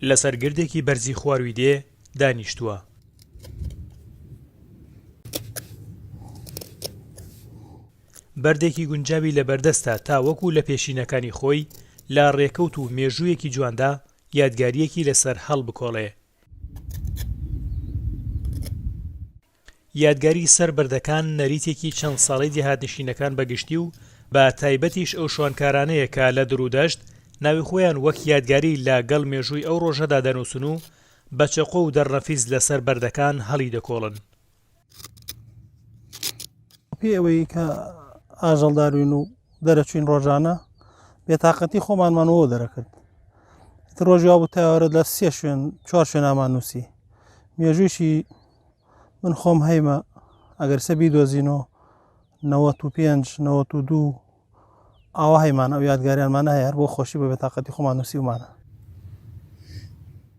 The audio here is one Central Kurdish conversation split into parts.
لەسەر گردێکی بەرزی خواروی دێ دانیشتووە. بەردێکی گونجاوی لە بەردەستە تا وەکو لە پێشینەکانی خۆی لە ڕێکەوت و مێژوویەکی جواندا یادگاریەکی لەسەر هەڵ بکۆڵێ. یادگاری سەر بەردەکان نەریتێکی چەند ساڵەی دێهاتنشینەکان بەگشتی و بە تایبەتیش ئەو شوانکارانەیە کە لە درودەشت ناوی خۆیان وەک یادگاری لە گەڵ مێژووی ئەو ڕۆژەدا دەنووسن و بە چەقۆ و دەرنەفیز لەسەر بەردەکان هەڵی دەکۆڵن. پێی ئەوەی کە ئاژەڵداروین و دەرەچوین ڕۆژانە بێتاقەتی خۆمانمانەوە دەرەکرد. ڕۆژی وا بوو تاوەرە لە 3 شوێن 4 شوێن ئامان نووسی. مێژوویشی من خۆم هەیمە ئەگەر سەبی دۆزینەوە 95 92 ئاوا هەیمان ئەو یادگاریانمانە هەیە هەر بۆ خۆشی بە بێتاقەتی خۆمان نووسیومانە.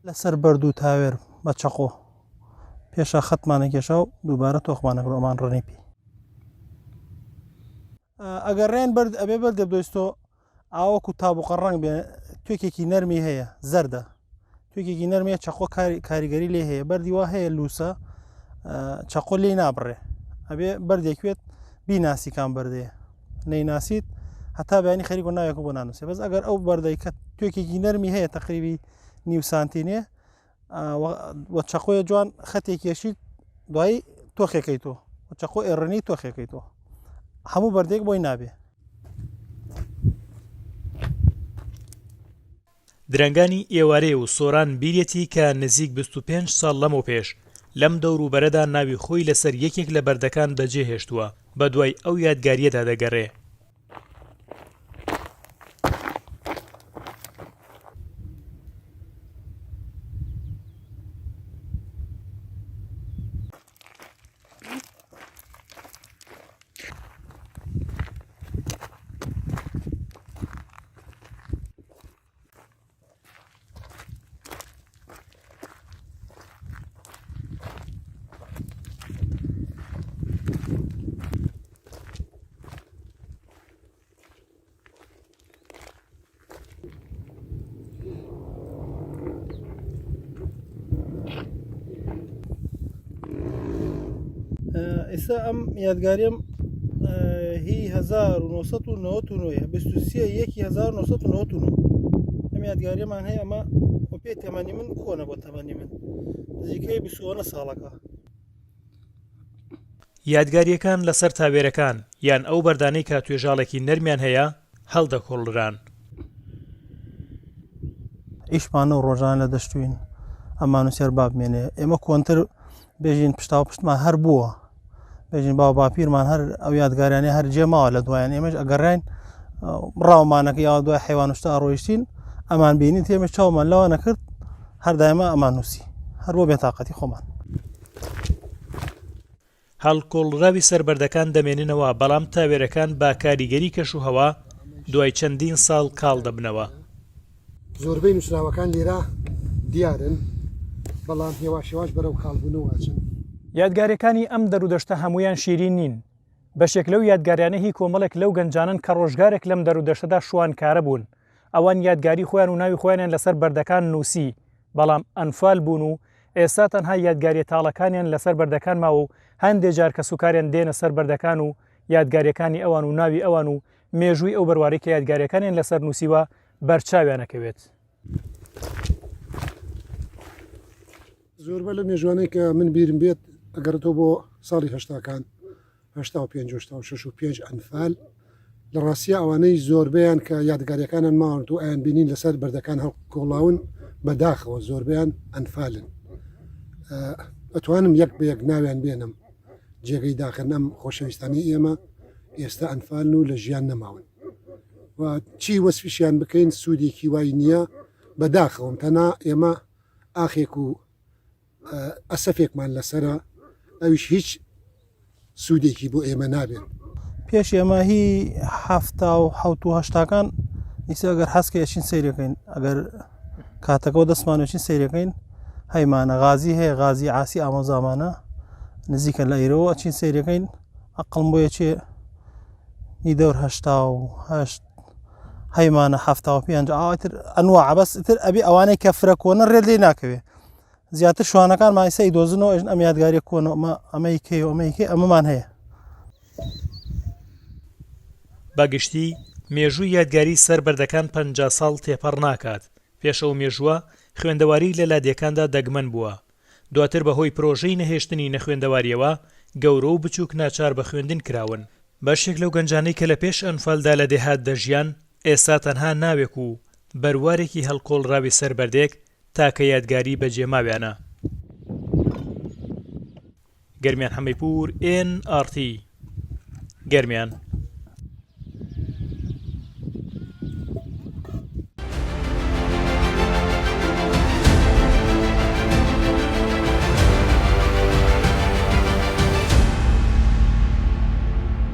لەسەر بەرد و تاوێر بە چەقۆ پێشە خەتمانە کێشا و دووبارە تۆخمانە ئەمان ڕێنی پێی. ئەگەر ڕێن بەرد ئەبێ بەردێ بدۆیستەوە ئاوەکو تابووقە ڕەنگ بێ توێکێکی نەرمی هەیە زەردە توێکێکی نەرمیە چەقۆ کاریگەری لێ هەیە بەردی وا هەیە لووسە چەقۆ لێی نابڕێ ئەبێ بەردێکوێت بیناسی کام بەردەیە نەیناسیت هەتا بەیانی خەریک و ناوێکە بۆ نانووسێ بەس ئەگەر ئەو بەردەی کە توێکێکی نەرمی هەیە تەقریبی نیو سانتینێ وە چەقۆیە جوان خەتێک کێشیت دوایی تۆخێکەیتەوە چەقۆ ئێڕنی تۆخێکەیتەوە هەموو بەردێک بۆی نابێ. درەنگانی ئێوارێ و سۆران بیرێتی کە نزیک 25 ساڵ لەمەوە پێش لەم دەوروبەرەدا ناوی خۆی لەسەر یەکێک لە بەردەکان بەجێهێشتووە بە دوای ئەو یادگاریەدا دەگەڕێ. ئێستا ئەم یادگاریم هی 1999 1999 ئەم یادگاریمان هەیە ئەمە بۆ پێ تەمەنی من کۆنە بۆ تەمەنی من نزیکەی 29 ساڵەکە. یادگاریەکان لەسەر تاوێرەکان یان ئەو بەردانەی کە توێژاڵێکی نەرمیان هەیە هەڵدەکۆڵران. ئیشمانە و ڕۆژان لە دەشتوین ئەمان نووسێر بابمێنێ ئێمە کۆنتر بێژین پشتا پشتمان هەر بووە بێژین باو باپیرمان هەر ئەو یادگاریانێ هەر جێماوە لە دوایان ئێمەش ئەگەڕین ڕاومانەکە یا دوای حیوانشتا ڕۆیشتین ئەمان بینین تێمە چاومان لەوە نەکرد هەر دایمە ئەمان نووسی هەر بۆ بێتاقەتی خۆمان. هەڵکۆڵراوی سەربەردەکان دەمێننەوە بەڵام تاوێرەکان با کاریگەری کەش و هەوا دوای چەندین ساڵ کاڵ دەبنەوە. زۆربەی نووسراوەکان لێرە دیارن بەڵام هێواشێواش بەرەو کاڵبوونەوەچن. یادگاریەکانی ئەم دەرودەشتە هەمویان شیرین نین. بەشێک لەو یادگاریانە هی کۆمەڵێک لەو گەنجانن کە ڕۆژگارێک لەم دەرودەشتەدا شوانکارە بوون. ئەوان یادگاری خۆیان و ناوی خۆیانیان لەسەر بەردەکان نووسی بەڵام ئەنفال بوون و ئێستا تەنها یادگاریە تاڵەکانیان لەسەر بەردەکان ماوە و هەندێک جار کە سوکاریان دێنە سەر بەردەکان و یادگاریەکانی ئەوان و ناوی ئەوان و مێژووی ئەو بەروارەی کە یادگاریەکانیان لەسەر نووسیوە بەرچاویانەکەوێت. زۆربە لە مێژوانەی کە من بیرم بێت ئەگەرەوە بۆ ساڵی هەشتاکان 1965 ئەنفال لە ڕاستیە ئەوانەی زۆربیان کە یادگاریەکانان ماوەن و ئایان بینین لەسەر بەردەکان هەڵکۆڵاون بەداخەوە زۆربیان ئەنفالن. ئەتوانم یەک بە یەک ناویان بێنم جێگەی داخن ئەم خۆشەویستانی ئێمە ئێستا ئەنفالن و لە ژیان نەماون و چی وەسفیشیان بکەین سوودێکی وای نییە بەداخەوەم تەنا ئێمە ئاخێک و ئەسەفێکمان لەسرە ئەویش هیچ سوودێکی بۆ ئێمە نابێت. پێش ئێمە هی 1970 ئیسا ئەگەر حەسکەیەچین سیرەکەین ئەگەر کاتەکەەوە دەستمانوێچین سیرەکەین هەیمانە غازی هەیە غازی عاسی ئامۆزامانە نزیکە لە ئیرەوە ئەچین سیرەکەین ئەقڵم بۆیە چێ نی دەور 1970 هەیمانە هەفتاوە پێنج ئاوتر ئەنواع بەس تر ئەبی ئەوانەی کە فرە کۆنە ڕێت لێ ناکەوێ زیاتر شوانەکان مایسەی دۆزنەوە ئەژن ئەم یادگاری کۆنەوە ئەمەی کێ ئەمەیکێ ئەمەمان هەیە بەگشتی مێژووی یادگاری سەر بەردەکان 50 ساڵ تێپەڕ ناکات پێشەوە مێژووە خوێندەواری لە لادێکاندا دەگمەن بووە دواتر بەهۆی پرۆژەی نەهێشتنی نەخوێندەواریەوە گەورە و بچووک ناچار بە خوێندن کراون بەشێک لەو گەنجانەی کە لە پێش ئەنفالدا لە دێهات دەژیان ئێستا تەنها ناوێک و بەروارێکی هەڵکۆڵراوی سەربەردێک تاکە یادگاری بەجێماویانە گەرمیان حەمەیپور NRT گەرمیان